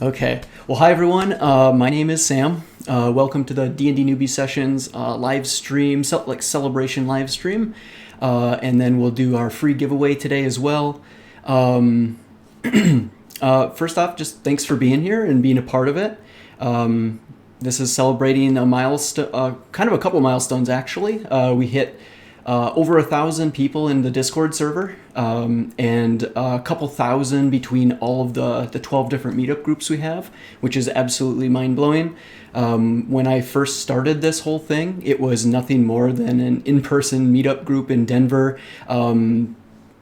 Okay. Well, hi everyone. My name is Sam. Welcome to the D&D Newbie Sessions live stream, celebration live stream, and then we'll do our free giveaway today as well. Um, First off, just thanks for being here and being a part of it. This is celebrating a milestone, kind of a couple milestones actually. We hit over 1,000 people in the Discord server, and a couple thousand between all of the 12 different meetup groups we have, which is absolutely mind-blowing. When I first started this whole thing, it was nothing more than an in-person meetup group in Denver.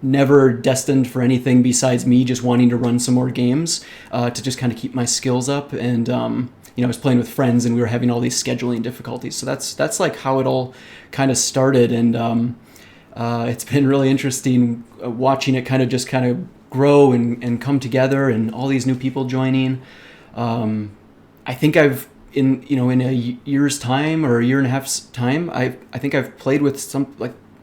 Never destined for anything besides me just wanting to run some more games, to just kind of keep my skills up. And I was playing with friends and we were having all these scheduling difficulties. So that's like how it all kind of started. And it's been really interesting watching it kind of grow and come together, and all these new people joining. I think I've in a year's time or a year and a half's time, I think I've played with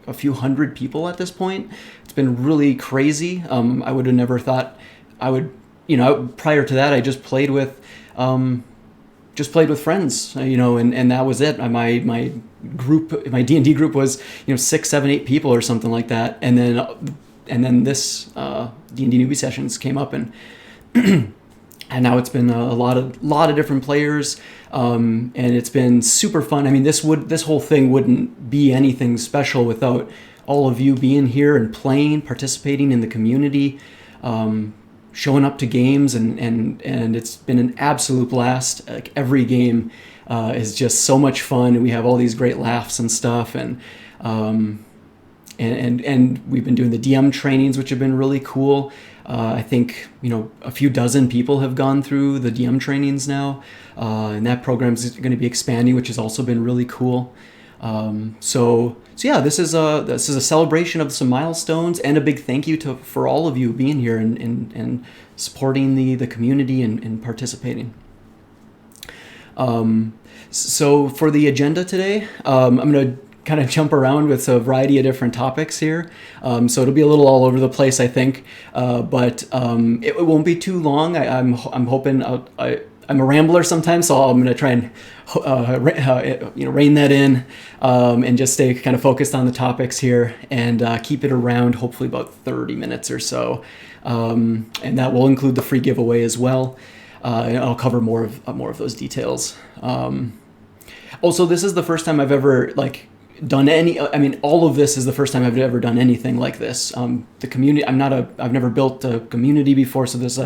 a few hundred people at this point. It's been really crazy. I would have never thought I would, prior to that, I just played with friends, and that was it. My group, my D&D group was, 6, 7, 8 people or something like that. And then this D&D Newbie Sessions came up, and and now it's been a lot of different players, and it's been super fun. I mean, this whole thing wouldn't be anything special without all of you being here and playing, participating in the community, showing up to games, and it's been an absolute blast. Like, every game is just so much fun, and we have all these great laughs and stuff, and we've been doing the DM trainings, which have been really cool. I think a few dozen people have gone through the DM trainings now, and that program is going to be expanding, which has also been really cool. So yeah, this is a celebration of some milestones, and a big thank you for all of you being here and supporting the community and participating. So for the agenda today, I'm going to kind of jump around with a variety of different topics here. So it'll be a little all over the place, I think, but it won't be too long. I'm hoping I'm a rambler sometimes, so I'm going to try and rein that in, and just stay kind of focused on the topics here, and keep it around hopefully about 30 minutes or so, and that will include the free giveaway as well. And I'll cover more of those details. Also, this is the first time I've ever done any. I mean, all of this is the first time I've ever done anything like this. The community. I've never built a community before, so this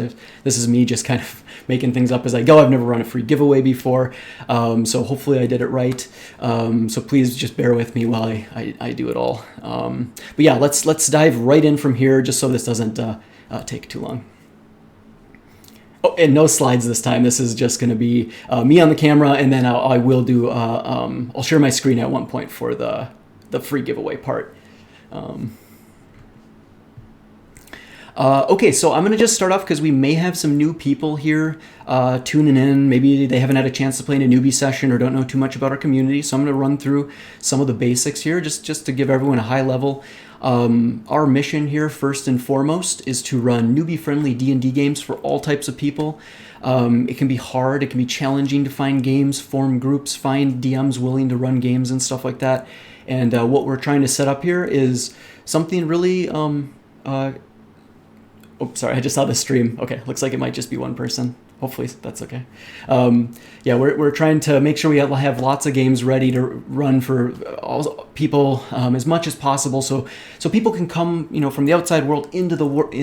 is me just kind of making things up as I go. I've never run a free giveaway before, so hopefully I did it right. So please just bear with me while I do it all. But yeah, let's dive right in from here, just so this doesn't take too long. Oh, and no slides this time. This is just going to be me on the camera, and then I'll share my screen at one point for the free giveaway part. Okay, so I'm going to just start off because we may have some new people here tuning in. Maybe they haven't had a chance to play in a newbie session or don't know too much about our community. So I'm going to run through some of the basics here just to give everyone a high level. Our mission here, first and foremost, is to run newbie-friendly D&D games for all types of people. It can be hard, it can be challenging to find games, form groups, find DMs willing to run games and stuff like that. And what we're trying to set up here is something really... sorry, I just saw the stream. Okay, looks like it might just be one person. Hopefully that's okay. Yeah, we're trying to make sure we have lots of games ready to run for all people, as much as possible, so people can come, from the outside world into the world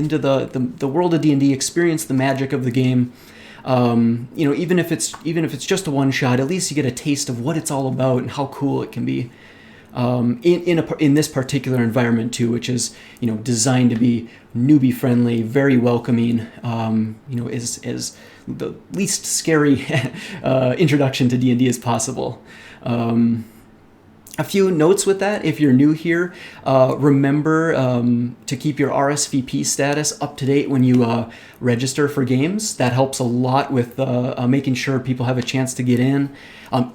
of D&D, experience the magic of the game. Even if it's just a one shot, at least you get a taste of what it's all about and how cool it can be. In this particular environment too, which is designed to be newbie friendly, very welcoming, is the least scary introduction to D&D as possible. A few notes with that: if you're new here, remember to keep your RSVP status up to date when you register for games. That helps a lot with making sure people have a chance to get in,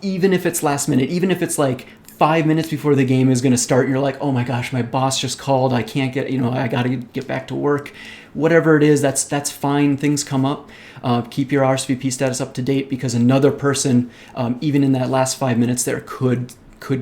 even if it's last minute, even if it's like 5 minutes before the game is going to start, and you're like, oh my gosh, my boss just called. I can't get, I got to get back to work. Whatever it is, that's fine. Things come up. Keep your RSVP status up to date, because another person, even in that last 5 minutes there, could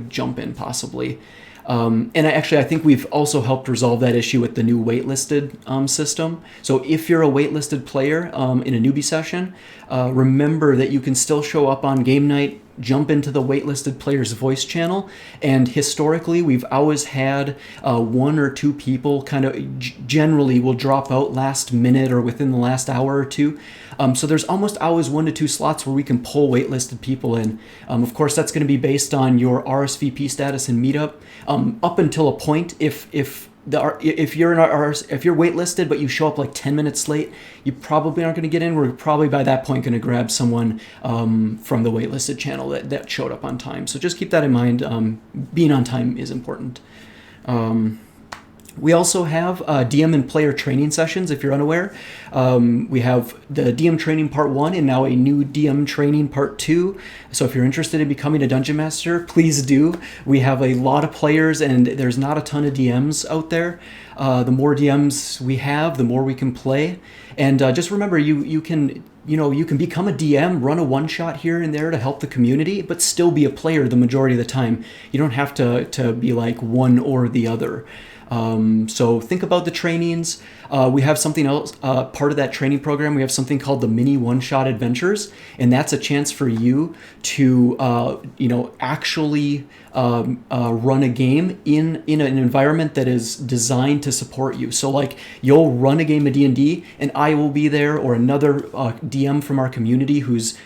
jump in possibly. And I think we've also helped resolve that issue with the new waitlisted system. So if you're a waitlisted player in a newbie session, remember that you can still show up on game night, jump into the waitlisted player's voice channel, and historically we've always had one or two people kind of generally will drop out last minute or within the last hour or two. So there's almost always 1 to 2 slots where we can pull waitlisted people in. Of course, that's going to be based on your RSVP status in Meetup. Up until a point, if you're waitlisted but you show up like 10 minutes late, you probably aren't going to get in. We're probably by that point going to grab someone from the waitlisted channel that showed up on time. So just keep that in mind. Being on time is important. We also have DM and player training sessions, if you're unaware. We have the DM training part 1 and now a new DM training part 2. So if you're interested in becoming a Dungeon Master, please do. We have a lot of players and there's not a ton of DMs out there. The more DMs we have, the more we can play. And just remember, you can become a DM, run a one-shot here and there to help the community, but still be a player the majority of the time. You don't have to be like one or the other. So think about the trainings. We have something else, part of that training program. We have something called the mini one-shot adventures, and that's a chance for you to, actually run a game in an environment that is designed to support you. So like you'll run a game of D&D, and I will be there, or another DM from our community who's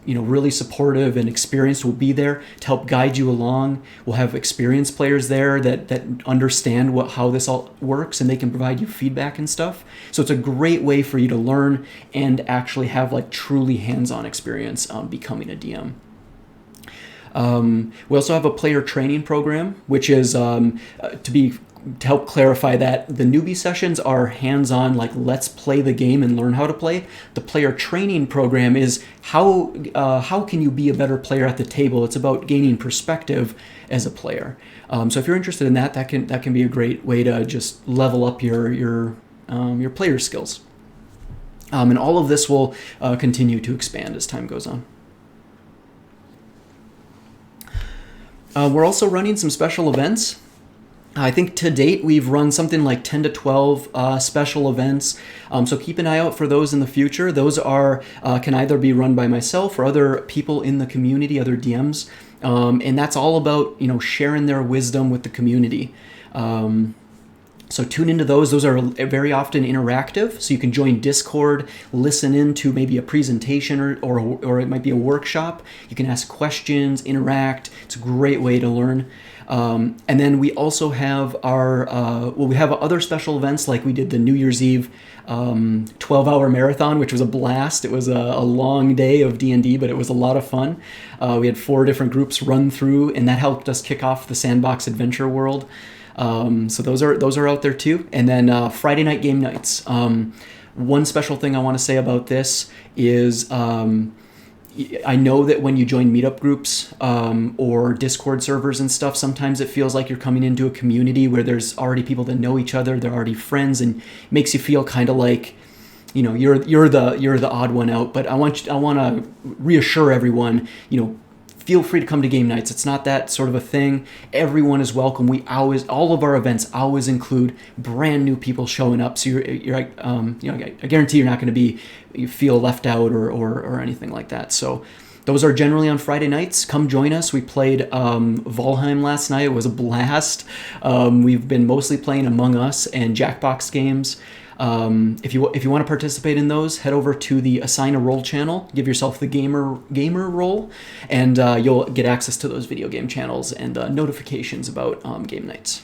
really supportive and experienced will be there to help guide you along. We'll have experienced players there that understand how this all works, and they can provide you feedback and stuff. So it's a great way for you to learn and actually have like truly hands-on experience becoming a DM. We also have a player training program, which is to help clarify that the newbie sessions are hands-on, like let's play the game and learn how to play. The player training program is how can you be a better player at the table. It's about gaining perspective as a player. So if you're interested in that can be a great way to just level up your player skills. And all of this will continue to expand as time goes on. We're also running some special events. I think to date we've run something like 10 to 12 special events. So keep an eye out for those in the future. Those can either be run by myself or other people in the community, other DMs. And that's all about sharing their wisdom with the community. So tune into those. Those are very often interactive. So you can join Discord, listen in to maybe a presentation or it might be a workshop. You can ask questions, interact. It's a great way to learn. And then we also have we have other special events, like we did the New Year's Eve 12-hour marathon, which was a blast. It was a long day of D&D, but it was a lot of fun. We had 4 different groups run through, and that helped us kick off the Sandbox Adventure World. So those are out there too. And then Friday night game nights. One special thing I want to say about this is I know that when you join meetup groups or Discord servers and stuff, sometimes it feels like you're coming into a community where there's already people that know each other, they're already friends, and makes you feel kind of like you're the odd one out. But I want to reassure everyone, feel free to come to game nights. It's not that sort of a thing. Everyone is welcome. All of our events always include brand new people showing up. So I guarantee you're not going to you feel left out or anything like that. So those are generally on Friday nights. Come join us. We played Valheim last night. It was a blast. We've been mostly playing Among Us and Jackbox games. If you want to participate in those, head over to the Assign a Role channel, give yourself the gamer role, and you'll get access to those video game channels and notifications about game nights.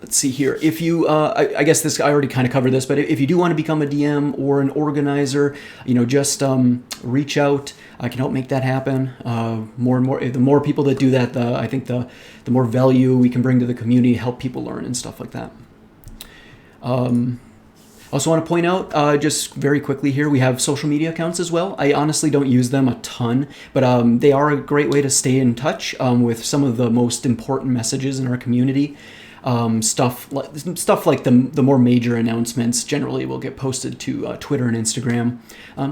Let's see here. If you, I guess I already kind of covered this, but if you do want to become a DM or an organizer, just reach out. I can help make that happen. More and more, the more people that do that, I think the more value we can bring to the community, help people learn and stuff like that. Also want to point out, just very quickly here, we have social media accounts as well. I honestly don't use them a ton, but they are a great way to stay in touch with some of the most important messages in our community. Stuff like the more major announcements generally will get posted to Twitter and Instagram.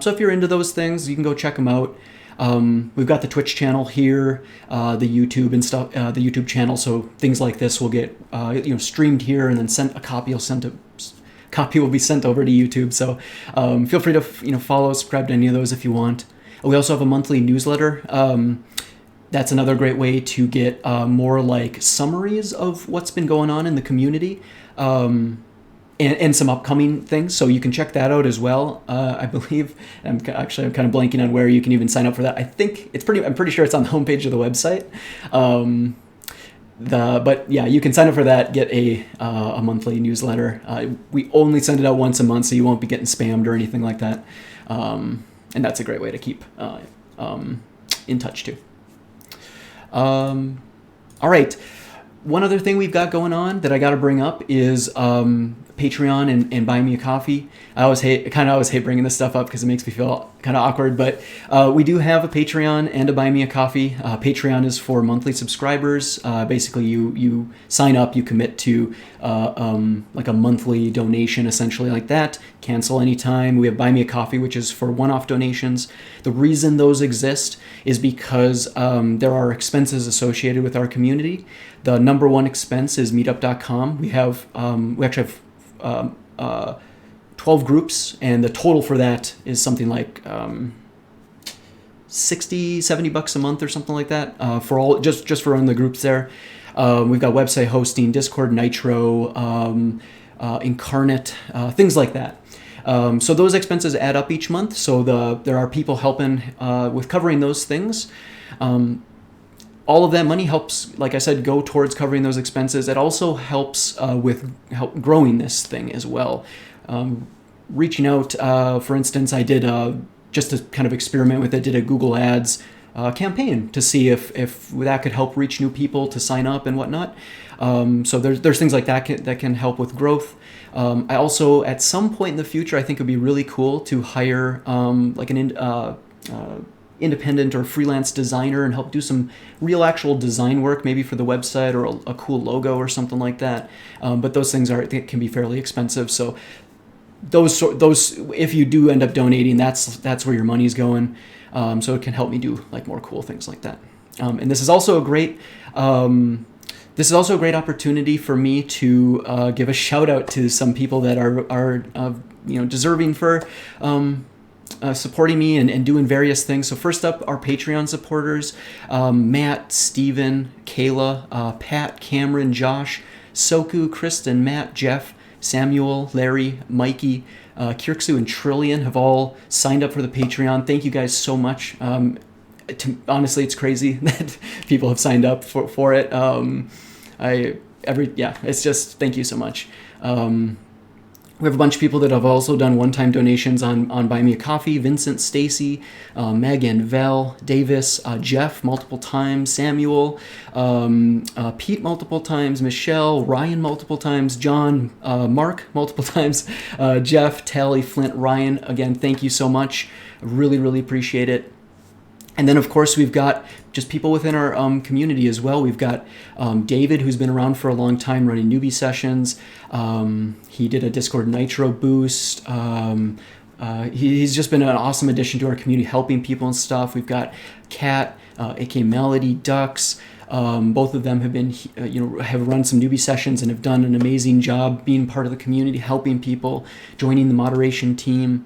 So if you're into those things, you can go check them out. We've got the Twitch channel here, the YouTube and stuff, the YouTube channel. So things like this will get streamed here, and then a copy will be sent over to YouTube. So feel free to follow, subscribe to any of those if you want. We also have a monthly newsletter. That's another great way to get more like summaries of what's been going on in the community, and some upcoming things. So you can check that out as well. I believe I'm kind of blanking on where you can even sign up for that. I'm pretty sure it's on the homepage of the website. But yeah, you can sign up for that, get a monthly newsletter. We only send it out once a month, so you won't be getting spammed or anything like that. And that's a great way to keep in touch too. All right. One other thing we've got going on that I got to bring up is Patreon and Buy Me a Coffee. I always hate bringing this stuff up because it makes me feel kind of awkward, but we do have a Patreon and a Buy Me a Coffee. Patreon is for monthly subscribers. Basically, you sign up, you commit to like a monthly donation, essentially like that. Cancel anytime. We have Buy Me a Coffee, which is for one-off donations. The reason those exist is because there are expenses associated with our community. The number one expense is meetup.com. We actually have 12 groups, and the total for that is something like $60, $70 a month or something like that for all just for running the groups there. We've got website hosting, Discord, Nitro, Incarnate, things like that. So those expenses add up each month. So there are people helping with covering those things. All of that money helps, like I said, go towards covering those expenses. It also helps with growing this thing as well. Reaching out, for instance, I did just to kind of experiment with it, did a Google Ads campaign to see if that could help reach new people to sign up and whatnot. So there's things like that that can help with growth. I also, at some point in the future, I think it would be really cool to hire like an independent or freelance designer and help do some real actual design work, maybe for the website or a cool logo or something like that. But those things can be fairly expensive. So those if you do end up donating, that's where your money's going. So it can help me do like more cool things like that. And this is also a great opportunity for me to give a shout out to some people that are deserving for supporting me and doing various things. So first up, our Patreon supporters, Matt, Steven, Kayla, Pat, Cameron, Josh, Soku, Kristen, Matt, Jeff, Samuel, Larry, Mikey, Kirksu, and Trillion have all signed up for the Patreon. Thank you guys so much. Honestly, it's crazy that people have signed up for it. It's just, thank you so much. We have a bunch of people that have also done one-time donations on Buy Me a Coffee. Vincent, Stacy, Megan, Val, Davis, Jeff multiple times, Samuel, Pete multiple times, Michelle, Ryan multiple times, John, Mark multiple times, Jeff, Tally, Flint, Ryan. Again, thank you so much. I really, really appreciate it. And then, of course, we've got just people within our community as well. We've got David, who's been around for a long time running Newbie Sessions. He did a Discord Nitro boost. He's just been an awesome addition to our community, helping people and stuff. We've got Kat, aka Melody, Ducks. Both of them have been, have run some Newbie Sessions and have done an amazing job being part of the community, helping people, joining the moderation team.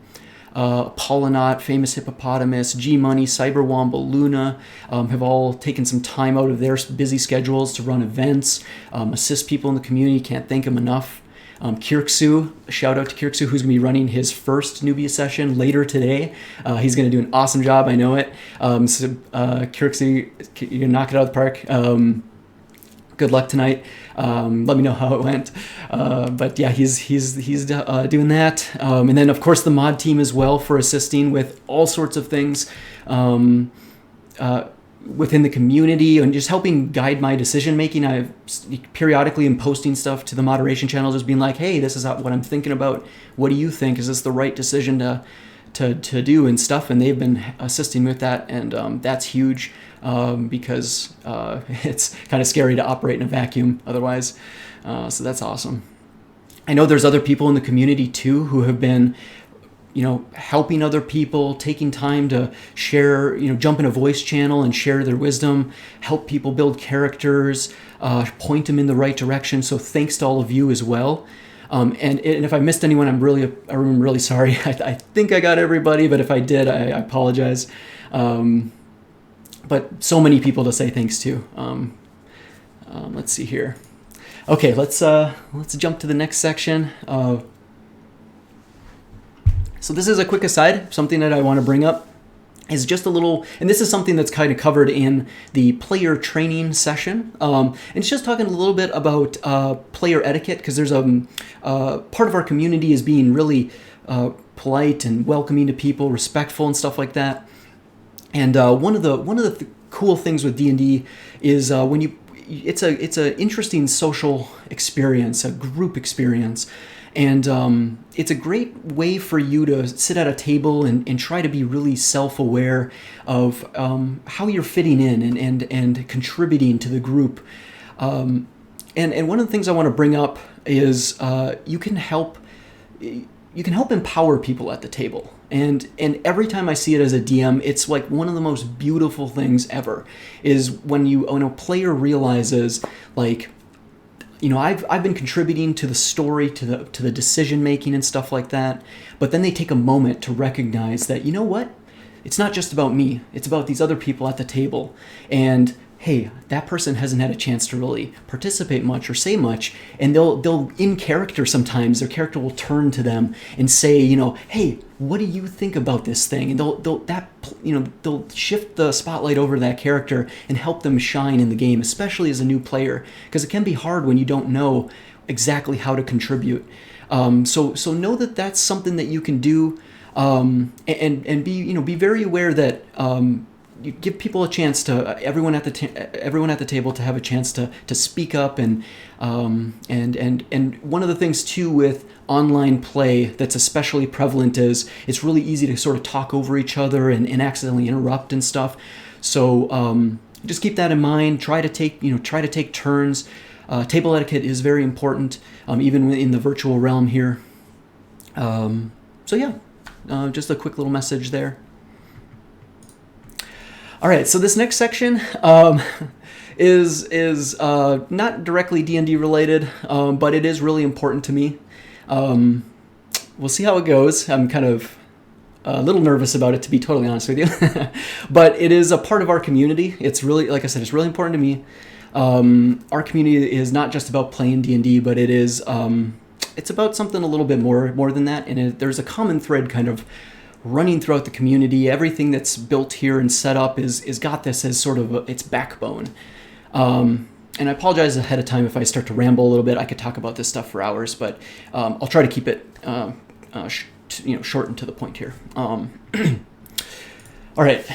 Paulinaut, Famous Hippopotamus, G-Money, Cyberwomble, Luna have all taken some time out of their busy schedules to run events, assist people in the community. Can't thank them enough. Kirksu, shout out to Kirksu, who's going to be running his first Newbie session later today. He's going to do an awesome job, I know it. Kirksu, you're going to knock it out of the park. Good luck tonight. Let me know how it went. But yeah, he's doing that. And then of course the mod team as well for assisting with all sorts of things. within the community and just helping guide my decision making. I periodically am posting stuff to the moderation channel, just being like, hey, this is what I'm thinking about. What do you think? Is this the right decision to do and stuff? And they've been assisting with that, and that's huge because it's kind of scary to operate in a vacuum otherwise. So that's awesome. I know there's other people in the community too who have been helping other people, taking time to share, jump in a voice channel and share their wisdom, help people build characters, point them in the right direction. So thanks to all of you as well. And if I missed anyone, I'm really sorry. I think I got everybody, but if I did, I apologize. But so many people to say thanks to. Let's see here. Okay, let's jump to the next section. So this is a quick aside. Something that I want to bring up is just a little, and this is something that's kind of covered in the player training session. And it's just talking a little bit about player etiquette, because there's part of our community is being really polite and welcoming to people, respectful and stuff like that. And one of the cool things with D&D is it's a interesting social experience, a group experience. And it's a great way for you to sit at a table and try to be really self-aware of how you're fitting in and contributing to the group. And one of the things I want to bring up is you can help empower people at the table. And every time I see it as a DM, it's like one of the most beautiful things ever is when a player realizes, like, I've been contributing to the story, to the decision making and stuff like that. But then they take a moment to recognize that, what? It's not just about me. It's about these other people at the table. And hey, that person hasn't had a chance to really participate much or say much. And they'll in character sometimes, their character will turn to them and say, hey, what do you think about this thing? And they'll shift the spotlight over to that character and help them shine in the game, especially as a new player, because it can be hard when you don't know exactly how to contribute. So know that that's something that you can do, and be very aware that you give people a chance to everyone at the table to have a chance to speak up, and one of the things too with online play that's especially prevalent is it's really easy to sort of talk over each other and accidentally interrupt and stuff. So just keep that in mind. Try to take turns. Table etiquette is very important, even in the virtual realm here. Just a quick little message there. All right, so this next section is not directly D&D related, but it is really important to me. We'll see how it goes. I'm kind of a little nervous about it, to be totally honest with you. But it is a part of our community. It's really, like I said, it's really important to me. Our community is not just about playing D&D, but it is it's about something a little bit more than that. And there's a common thread kind of running throughout the community. Everything that's built here and set up is got this as sort of its backbone. And I apologize ahead of time if I start to ramble a little bit. I could talk about this stuff for hours, but I'll try to keep it short and to the point here. All right.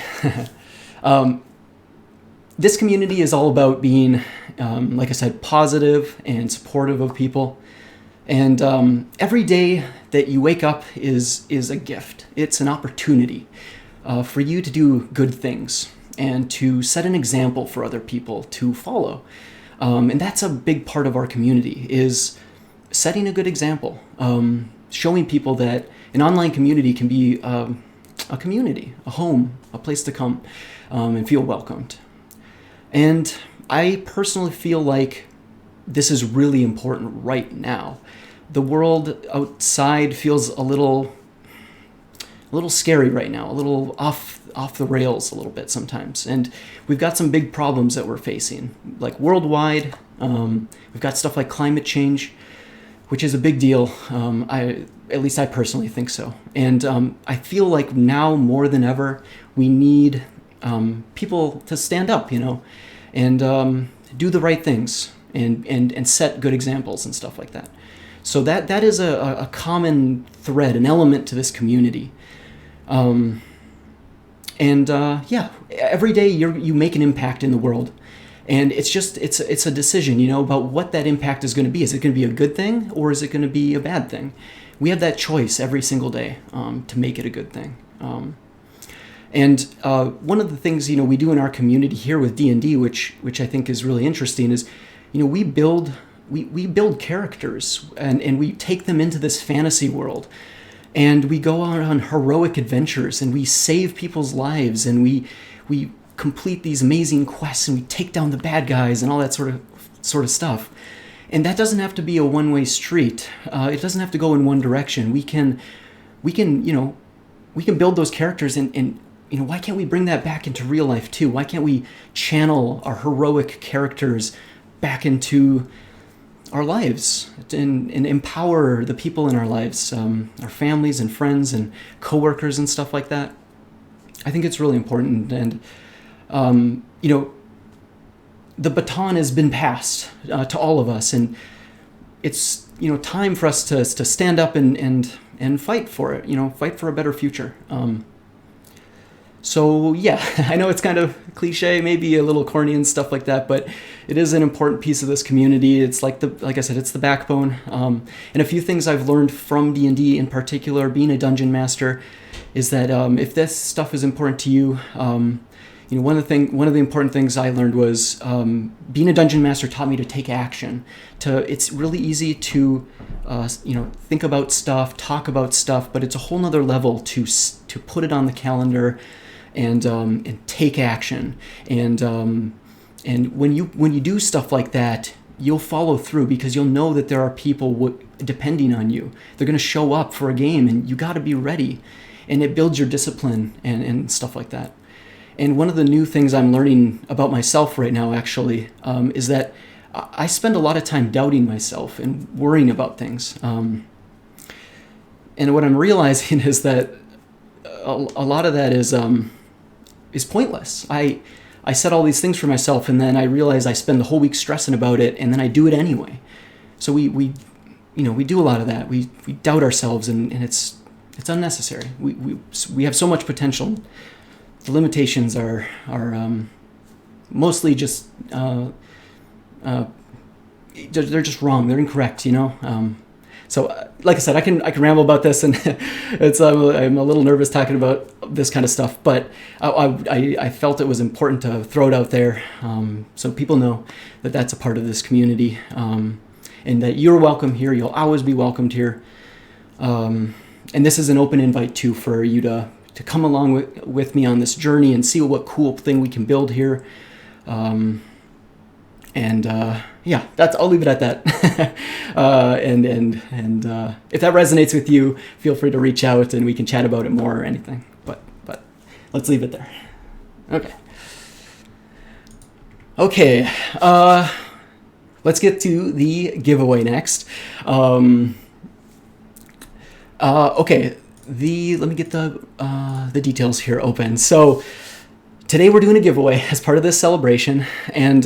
This community is all about being, like I said, positive and supportive of people. And every day that you wake up is a gift. It's an opportunity for you to do good things and to set an example for other people to follow. And that's a big part of our community, is setting a good example, showing people that an online community can be a community, a home, a place to come and feel welcomed. And I personally feel like this is really important right now. The world outside feels a little scary right now, a little off the rails a little bit sometimes. And we've got some big problems that we're facing, like worldwide. We've got stuff like climate change, which is a big deal. At least I personally think so. And I feel like now more than ever, we need people to stand up, and do the right things and set good examples and stuff like that. So that is a common thread, an element to this community. And yeah, every day you make an impact in the world. And it's a decision, about what that impact is going to be. Is it going to be a good thing, or is it going to be a bad thing? We have that choice every single day to make it a good thing. And one of the things we do in our community here with D&D, which I think is really interesting, is we build characters and we take them into this fantasy world, and we go on heroic adventures, and we save people's lives, and we complete these amazing quests, and we take down the bad guys and all that sort of stuff. And that doesn't have to be a one-way street. It doesn't have to go in one direction. We can build those characters, and why can't we bring that back into real life too? Why can't we channel our heroic characters back into our lives and empower the people in our lives, our families and friends and coworkers and stuff like that? I think it's really important. And the baton has been passed to all of us, and it's time for us to stand up and fight for it. Fight for a better future. So yeah, I know it's kind of cliche, maybe a little corny and stuff like that, but it is an important piece of this community. It's like I said, it's the backbone. And a few things I've learned from D&D in particular, being a dungeon master, is that if this stuff is important to you, one of the important things I learned was being a dungeon master taught me to take action. It's really easy to think about stuff, talk about stuff, but it's a whole nother level to put it on the calendar and take action. And when you do stuff like that, you'll follow through, because you'll know that there are people depending on you. They're going to show up for a game, and you got to be ready. And it builds your discipline and stuff like that. And one of the new things I'm learning about myself right now, actually, is that I spend a lot of time doubting myself and worrying about things. And what I'm realizing is that a lot of that is pointless. I set all these things for myself, and then I realize I spend the whole week stressing about it, and then I do it anyway. So we do a lot of that. We doubt ourselves, and it's unnecessary. We have so much potential. The limitations are mostly just they're just wrong. They're incorrect. So like I said, I can ramble about this, and I'm a little nervous talking about this kind of stuff. But I felt it was important to throw it out there, so people know that that's a part of this community, and that you're welcome here. You'll always be welcomed here. And this is an open invite too for you to come along with me on this journey and see what cool thing we can build here. Yeah, I'll leave it at that. And if that resonates with you, feel free to reach out and we can chat about it more or anything. But let's leave it there. Okay. Let's get to the giveaway next. Okay. Let me get the details here open. So today we're doing a giveaway as part of this celebration, and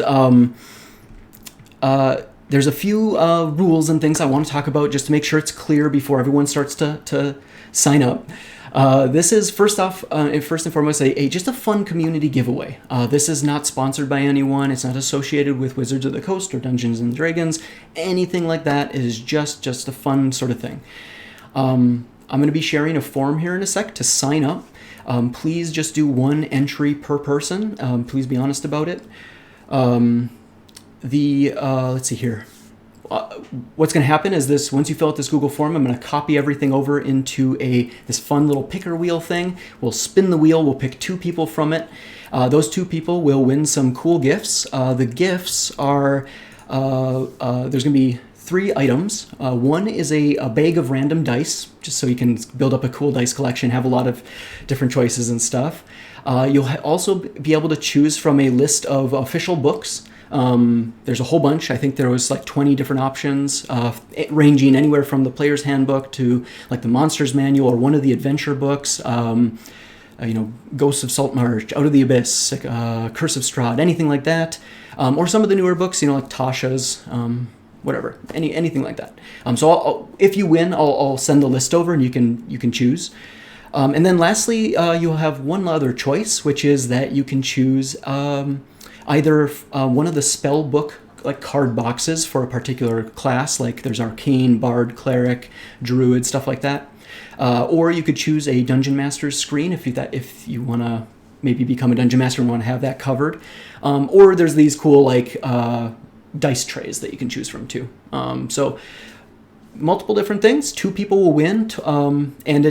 there's a few rules and things I want to talk about just to make sure it's clear before everyone starts to sign up. This is first and foremost just a fun community giveaway. This is not sponsored by anyone. It's not associated with Wizards of the Coast or Dungeons and Dragons, anything like that. It is just a fun sort of thing. I'm going to be sharing a form here in a sec to sign up. Please just do one entry per person. Please be honest about it. Let's see here. What's going to happen is this: once you fill out this Google form, I'm going to copy everything over into this fun little picker wheel thing. We'll spin the wheel. We'll pick 2 people from it. Those 2 people will win some cool gifts. The gifts are there's going to be 3 items. One is a bag of random dice, just so you can build up a cool dice collection, have a lot of different choices and stuff. You'll also be able to choose from a list of official books. There's a whole bunch. I think there was like 20 different options, ranging anywhere from the Player's Handbook to like the Monster's Manual or one of the adventure books. Ghosts of Saltmarsh, Out of the Abyss, Curse of Strahd, anything like that. Or some of the newer books, like Tasha's, whatever, anything like that. So if you win, I'll send the list over and you can choose. And then lastly, you'll have one other choice, which is that you can choose either one of the spell book like card boxes for a particular class, like there's Arcane, Bard, Cleric, Druid, stuff like that. Or you could choose a Dungeon Master's screen if you want to maybe become a Dungeon Master and want to have that covered. Or there's these cool like dice trays that you can choose from too. So multiple different things. 2 people will win, and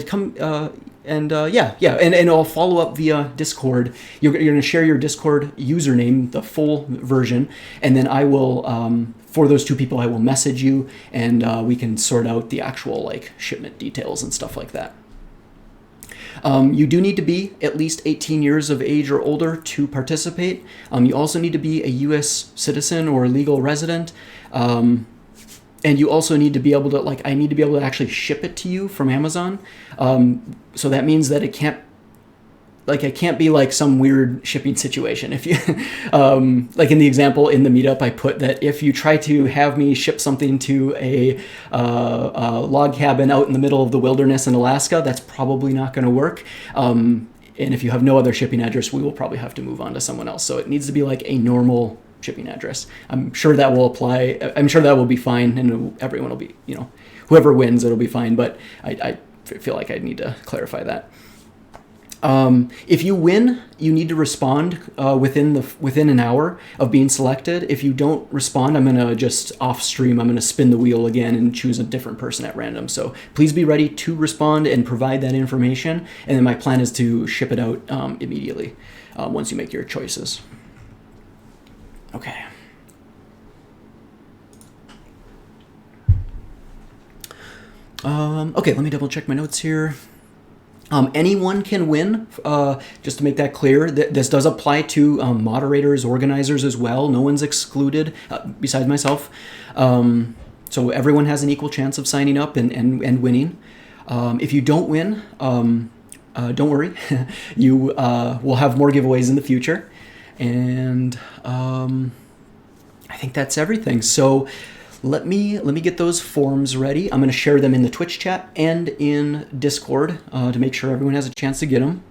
I'll follow up via Discord. You're going to share your Discord username, the full version, and then I will, for those 2 people, I will message you, and we can sort out the actual like shipment details and stuff like that. You do need to be at least 18 years of age or older to participate. You also need to be a U.S. citizen or legal resident. And you also need to be able to, I need to be able to actually ship it to you from Amazon. So that means that it can't be like some weird shipping situation. If you, like in the example in the meetup, I put that if you try to have me ship something to a log cabin out in the middle of the wilderness in Alaska, that's probably not going to work. And if you have no other shipping address, we will probably have to move on to someone else. So it needs to be like a normal shipping address. I'm sure that will apply. I'm sure that will be fine, and everyone will be, whoever wins, it'll be fine. But I feel like I need to clarify that. If you win, you need to respond within an hour of being selected. If you don't respond, I'm gonna just off stream. I'm gonna spin the wheel again and choose a different person at random. So please be ready to respond and provide that information. And then my plan is to ship it out immediately once you make your choices. Okay. Okay, let me double check my notes here. Anyone can win, just to make that clear. This does apply to moderators, organizers as well. No one's excluded besides myself. So everyone has an equal chance of signing up and winning. If you don't win, don't worry. You will have more giveaways in the future. And I think that's everything. So let me get those forms ready. I'm going to share them in the Twitch chat and in Discord to make sure everyone has a chance to get them.